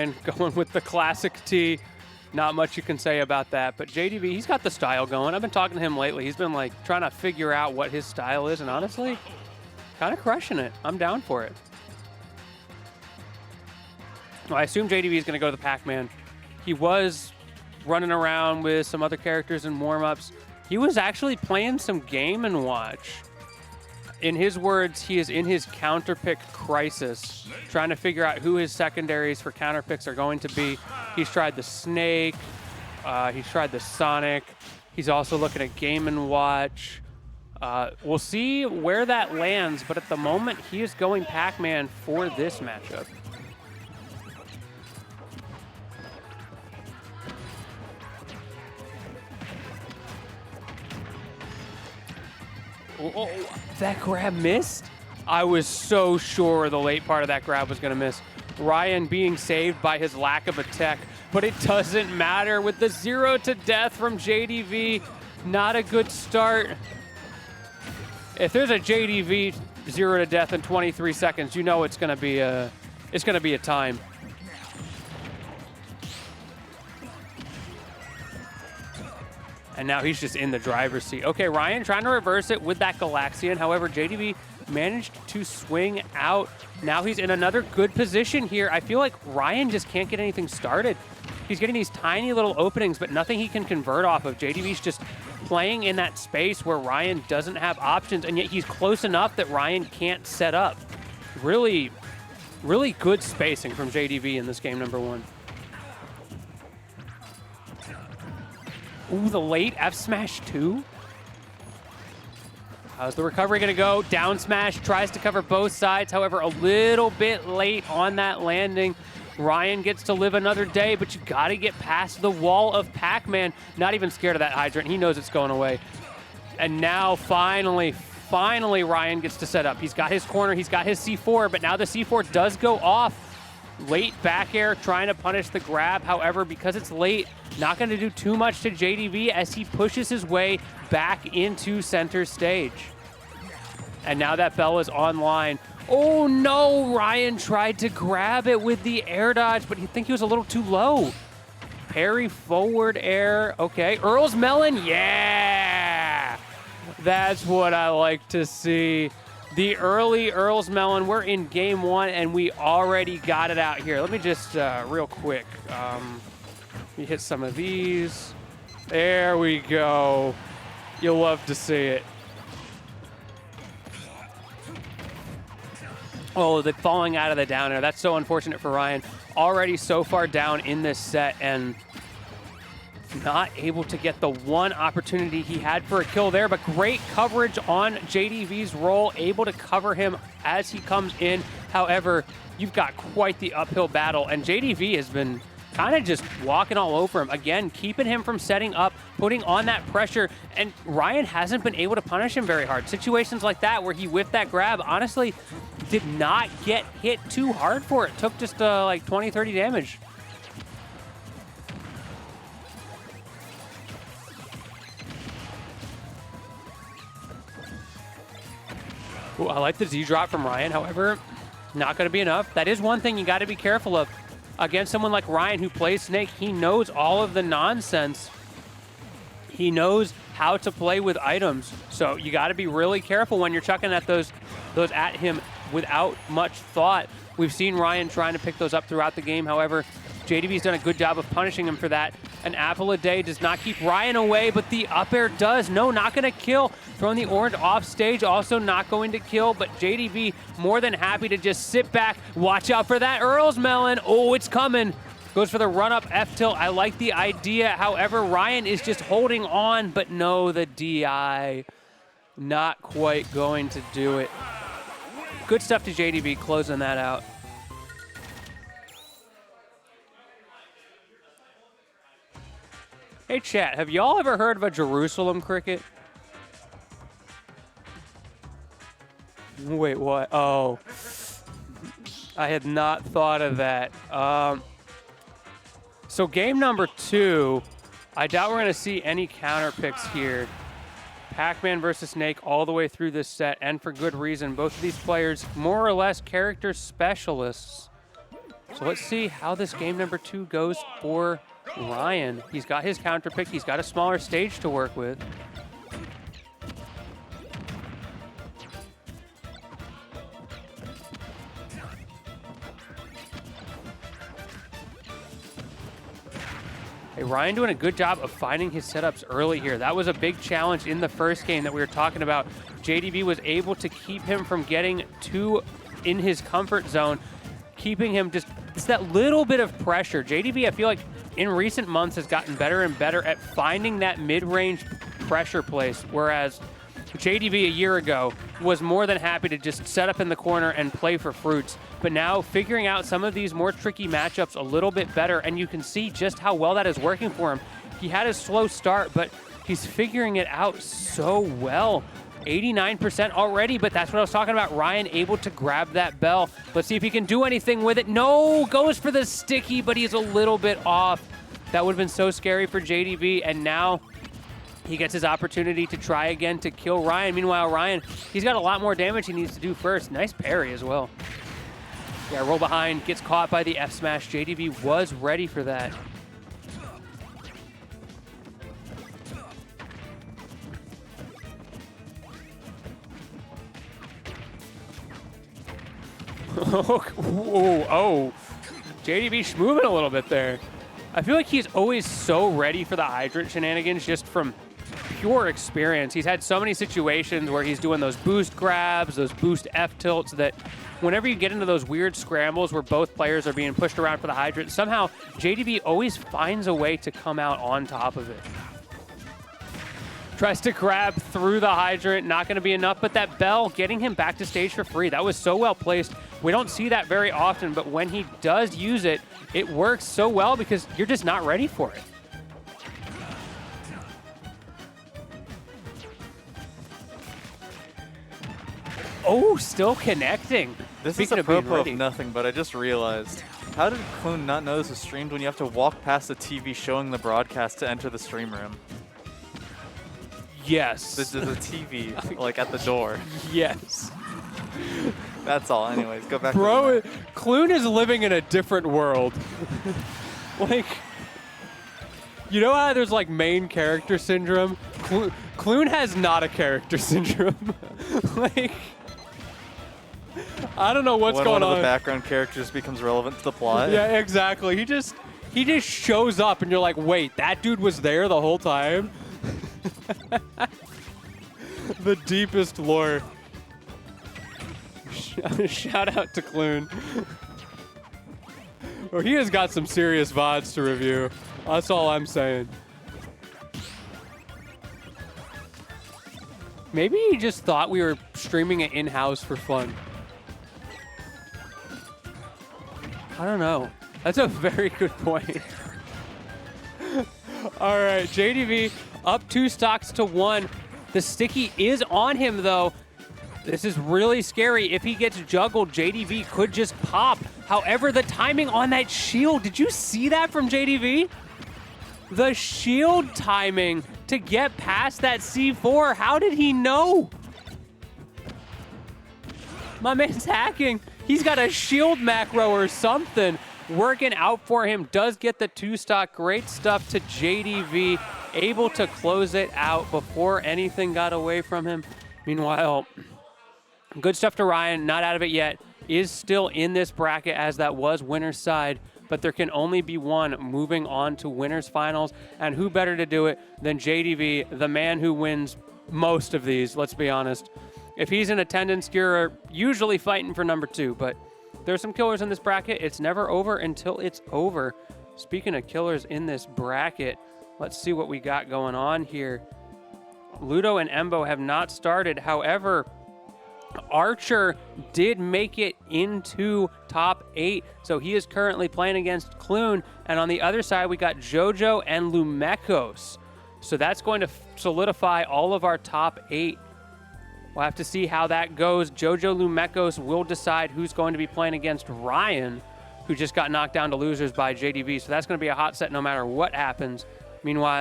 And going with the classic T. Not much you can say about that. But JDV, he's got the style going. I've been talking to him lately. He's been like trying to figure out what his style is. And honestly, kind of crushing it. I'm down for it. Well, I assume JDV is going to go to the Pac-Man. He was running around with some other characters in warm-ups. He was actually playing some Game & Watch. In his words, he is in his counterpick crisis, trying to figure out who his secondaries for counterpicks are going to be. He's tried the Snake. He's tried the Sonic. He's also looking at Game & Watch. We'll see where that lands, but at the moment, he is going Pac-Man for this matchup. Oh, that grab missed? I was so sure the late part of that grab was going to miss. Raiyihn being saved by his lack of a tech, but it doesn't matter with the 0 to death from JDV. Not a good start. If there's a JDV 0 to death in 23 seconds, you know it's going to be a time. And now he's just in the driver's seat. Okay, Raiyihn trying to reverse it with that Galaxian. However, JDV managed to swing out. Now he's in another good position here. I feel like Raiyihn just can't get anything started. He's getting these tiny little openings, but nothing he can convert off of. JDV's just playing in that space where Raiyihn doesn't have options, and yet he's close enough that Raiyihn can't set up. Really, really good spacing from JDV in this game number 1. Ooh, the late F smash 2. How's the recovery going to go? Down smash, tries to cover both sides. However, a little bit late on that landing. Raiyihn gets to live another day, but you got to get past the wall of Pac-Man. Not even scared of that hydrant. He knows it's going away. And now finally Raiyihn gets to set up. He's got his corner. He's got his C4, but now the C4 does go off. Late back air, trying to punish the grab. However, because it's late, not going to do too much to JDV as he pushes his way back into center stage. And now that bell is online. Oh no, Raiyihn tried to grab it with the air dodge, but I think he was a little too low. Parry forward air. Okay, Earl's Melon, yeah! That's what I like to see. The early Earl's Melon. We're in game 1, and we already got it out here. Let me just, real quick, let me hit some of these. There we go. You'll love to see it. Oh, the falling out of the down air. That's so unfortunate for Raiyihn. Already so far down in this set, and not able to get the one opportunity he had for a kill there, but great coverage on JDV's roll, able to cover him as he comes in. However, you've got quite the uphill battle, and JDV has been kind of just walking all over him. Again, keeping him from setting up, putting on that pressure, and Raiyihn hasn't been able to punish him very hard. Situations like that where he whiffed that grab, honestly, did not get hit too hard for it. Took just like 20, 30 damage. Ooh, I like the Z drop from Raiyihn, however, not going to be enough. That is one thing you got to be careful of. Against someone like Raiyihn who plays Snake, he knows all of the nonsense. He knows how to play with items. So you got to be really careful when you're chucking at those at him without much thought. We've seen Raiyihn trying to pick those up throughout the game. However, JDV's done a good job of punishing him for that. An apple a day does not keep Raiyihn away, but the up air does. No, not going to kill. Throwing the orange off stage, also not going to kill, but JDV more than happy to just sit back. Watch out for that Earl's Melon. Oh, it's coming. Goes for the run-up F-tilt. I like the idea. However, Raiyihn is just holding on, but no, the DI. Not quite going to do it. Good stuff to JDV, closing that out. Hey chat, have y'all ever heard of a Jerusalem cricket? Wait, what? Oh, I had not thought of that. So game number 2, I doubt we're gonna see any counter picks here. Pac-Man versus Snake all the way through this set, and for good reason. Both of these players, more or less character specialists. So let's see how this game number 2 goes for Raiyihn. He's got his counter pick. He's got a smaller stage to work with. Hey, Raiyihn doing a good job of finding his setups early here. That was a big challenge in the first game that we were talking about. JDV was able to keep him from getting too in his comfort zone, keeping him just that little bit of pressure. JDV, I feel like in recent months, has gotten better and better at finding that mid-range pressure place, whereas JDV a year ago was more than happy to just set up in the corner and play for fruits. But now figuring out some of these more tricky matchups a little bit better, and you can see just how well that is working for him. He had a slow start, but he's figuring it out so well. 89% already, but that's what I was talking about. Raiyihn able to grab that bell. Let's see if he can do anything with it. No, goes for the sticky, but he's a little bit off. That would have been so scary for JDV, and now he gets his opportunity to try again to kill Raiyihn. Meanwhile, Raiyihn, he's got a lot more damage he needs to do first. Nice parry as well. Yeah, roll behind, gets caught by the F smash. JDV was ready for that. Oh, JDV moving a little bit there. I feel like he's always so ready for the hydrant shenanigans just from pure experience. He's had so many situations where he's doing those boost grabs, those boost F tilts, that whenever you get into those weird scrambles where both players are being pushed around for the hydrant, somehow JDV always finds a way to come out on top of it. Tries to grab through the hydrant, not going to be enough, but that bell getting him back to stage for free. That was so well placed. We don't see that very often, but when he does use it, it works so well because you're just not ready for it. Oh, still connecting. This is a apropos of nothing, but I just realized, how did Clune not know this was streamed when you have to walk past the TV showing the broadcast to enter the stream room? Yes. There's a TV, like, at the door. Yes. That's all. Anyways, go back. Bro, Clune is living in a different world. Like, you know how there's, like, main character syndrome? Clune has not a character syndrome. Like, I don't know what's going on. One of the background characters becomes relevant to the plot. Yeah, exactly. He just shows up and you're like, wait, that dude was there the whole time? The deepest lore. Shout out to Clune. Well, he has got some serious VODs to review. That's all I'm saying. Maybe he just thought we were streaming it in-house for fun. I don't know. That's a very good point. All right, JDV up 2 stocks to 1. The sticky is on him, though. This is really scary. If he gets juggled, JDV could just pop. However, the timing on that shield, did you see that from JDV? The shield timing to get past that C4. How did he know? My man's hacking. He's got a shield macro or something working out for him. Does get the 2 stock. Great stuff to JDV. Able to close it out before anything got away from him. Meanwhile, good stuff to Raiyihn. Not out of it yet. Is still in this bracket as that was winner's side. But there can only be one moving on to winners finals. And who better to do it than JDV, the man who wins most of these, let's be honest. If he's in attendance, you're usually fighting for number 2. But there's some killers in this bracket. It's never over until it's over. Speaking of killers in this bracket, let's see what we got going on here. Ludo and Embo have not started. However, Archer did make it into top 8, so he is currently playing against Clune. And on the other side, we got Jojo and Lumekos. So that's going to solidify all of our top 8. We'll have to see how that goes. Jojo Lumekos will decide who's going to be playing against Raiyihn, who just got knocked down to losers by JDV. So that's going to be a hot set no matter what happens. Meanwhile,